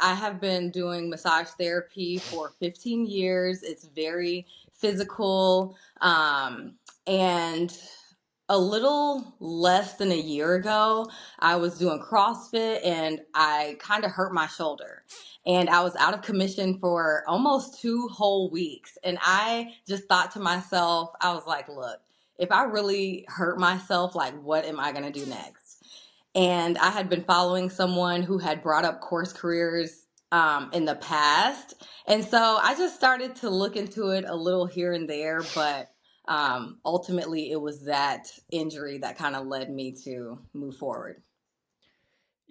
I have been doing massage therapy for 15 years. It's very physical. And a little less than a year ago, I was doing CrossFit and I kind of hurt my shoulder. And I was out of commission for almost 2 whole weeks. And I just thought to myself, I was like, look, if I really hurt myself, like, what am I going to do next? And I had been following someone who had brought up CourseCareers in the past. And so I just started to look into it a little here and there, but ultimately it was that injury that kind of led me to move forward.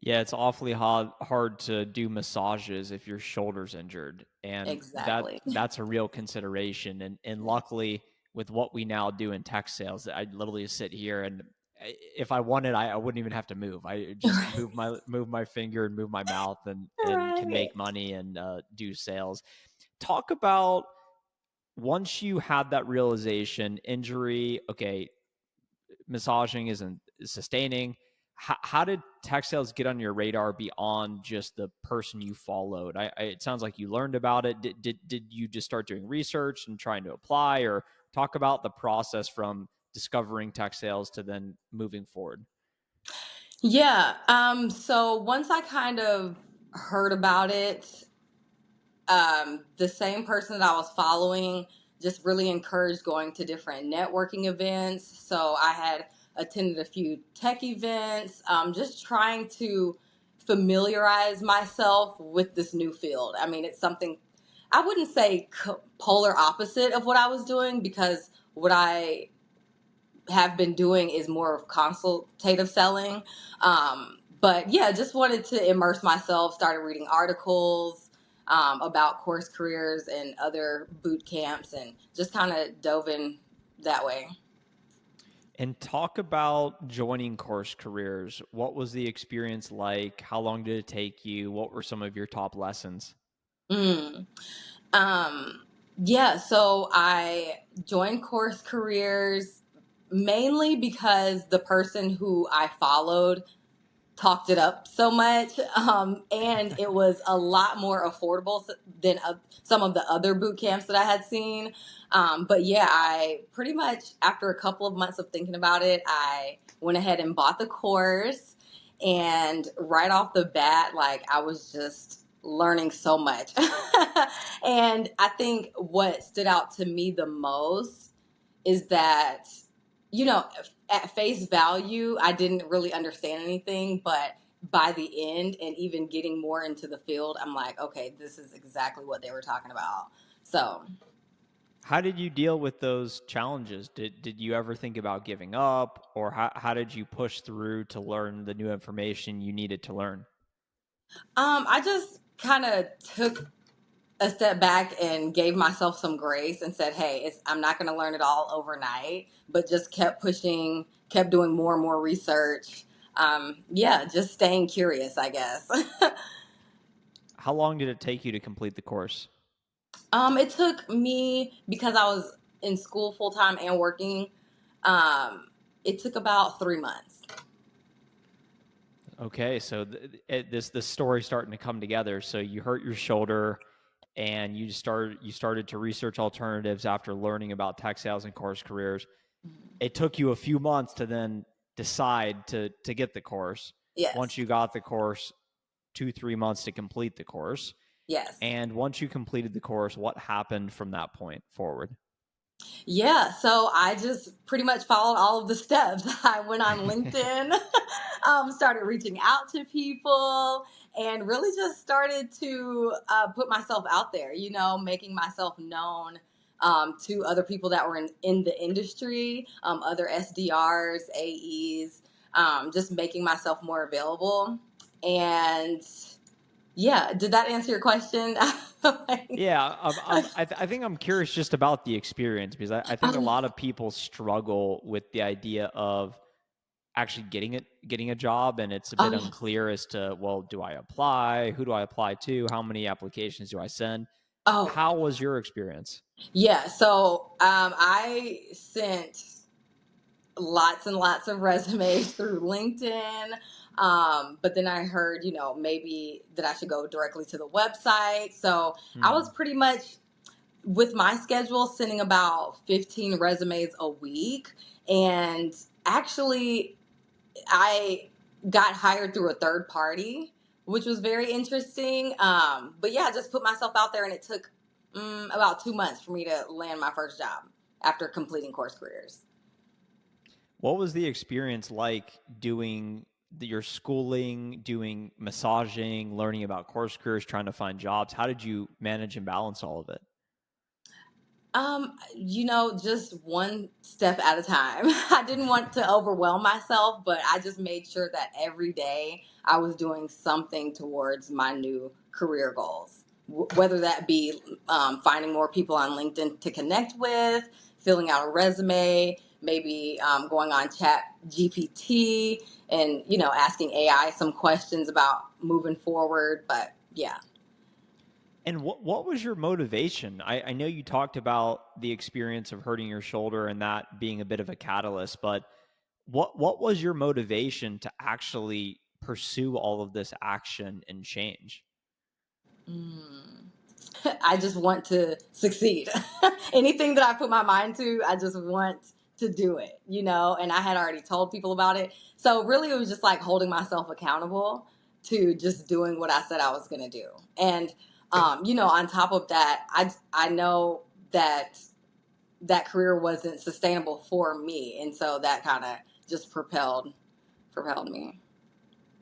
Yeah, it's awfully hard to do massages if your shoulder's injured, and Exactly. that's a real consideration. And luckily, with what we now do in tech sales, I literally sit here and if I wanted, I wouldn't even have to move. I just move my finger and move my mouth and can Right. make money and do sales. Talk about once you had that realization, injury. Okay, massaging isn't sustaining. How did tech sales get on your radar beyond just the person you followed? It sounds like you learned about it. Did you just start doing research and trying to apply, or talk about the process from discovering tech sales to then moving forward? Yeah. So once I kind of heard about it, the same person that I was following just really encouraged going to different networking events. So I had attended a few tech events, just trying to familiarize myself with this new field. I mean, it's something I wouldn't say polar opposite of what I was doing, because what I have been doing is more of consultative selling. But yeah, just wanted to immerse myself, started reading articles about CourseCareers and other boot camps, and just kind of dove in that way. And talk about joining CourseCareers. What was the experience like? How long did it take you? What were some of your top lessons? Mm. Um, yeah, so I joined CourseCareers mainly because the person who I followed talked it up so much, and it was a lot more affordable than some of the other boot camps that I had seen. But yeah, I pretty much, after a couple of months of thinking about it, I went ahead and bought the course. And right off the bat, like, I was just learning so much. And I think what stood out to me the most is that, you know, at face value, I didn't really understand anything, but by the end and even getting more into the field, I'm like, okay, this is exactly what they were talking about. So, How did you deal with those challenges? Did you ever think about giving up, or how did you push through to learn the new information you needed to learn? I just kind of took a step back and gave myself some grace and said, hey, I'm not going to learn it all overnight, but just kept pushing, kept doing more and more research. Yeah, just staying curious, I guess. How long did it take you to complete the course? It took me, because I was in school full time and working, it took about 3 months. Okay, so this story starting to come together. So you hurt your shoulder, and you started to research alternatives after learning about tech sales and CourseCareers. It took you a few months to then decide to get the course. Once Yes. you got the course, 2-3 months to complete the course. Yes. And once you completed the course, what happened from that point forward? Yeah. So I just pretty much followed all of the steps. I went on LinkedIn, started reaching out to people, and really just started to put myself out there, making myself known to other people that were in the industry, other SDRs, AEs, just making myself more available. And yeah, did that answer your question? Yeah, I think I'm curious just about the experience because I think a Oh, lot of people struggle with the idea of actually getting a job, and it's a bit oh, yeah. unclear as to, well, do I apply? Who do I apply to? How many applications do I send? Oh, How was your experience? yeah. So I sent lots and lots of resumes through LinkedIn. But then I heard, maybe that I should go directly to the website. So I was pretty much with my schedule sending about 15 resumes a week. And actually, I got hired through a third party, which was very interesting. But yeah, I just put myself out there, and it took about 2 months for me to land my first job after completing Course Careers. What was the experience like doing your schooling, doing massaging, learning about course careers, trying to find jobs? How did you manage and balance all of it? Just one step at a time. I didn't want to overwhelm myself, but I just made sure that every day I was doing something towards my new career goals. Whether that be finding more people on LinkedIn to connect with, filling out a resume, maybe going on Chat GPT and, asking AI some questions about moving forward. But yeah. And what was your motivation? I know you talked about the experience of hurting your shoulder and that being a bit of a catalyst, but what was your motivation to actually pursue all of this action and change? Mm. I just want to succeed. Anything that I put my mind to, I just want to do it, and I had already told people about it. So really it was just like holding myself accountable to just doing what I said I was going to do. And, on top of that, I know that that career wasn't sustainable for me. And so that kind of just propelled me.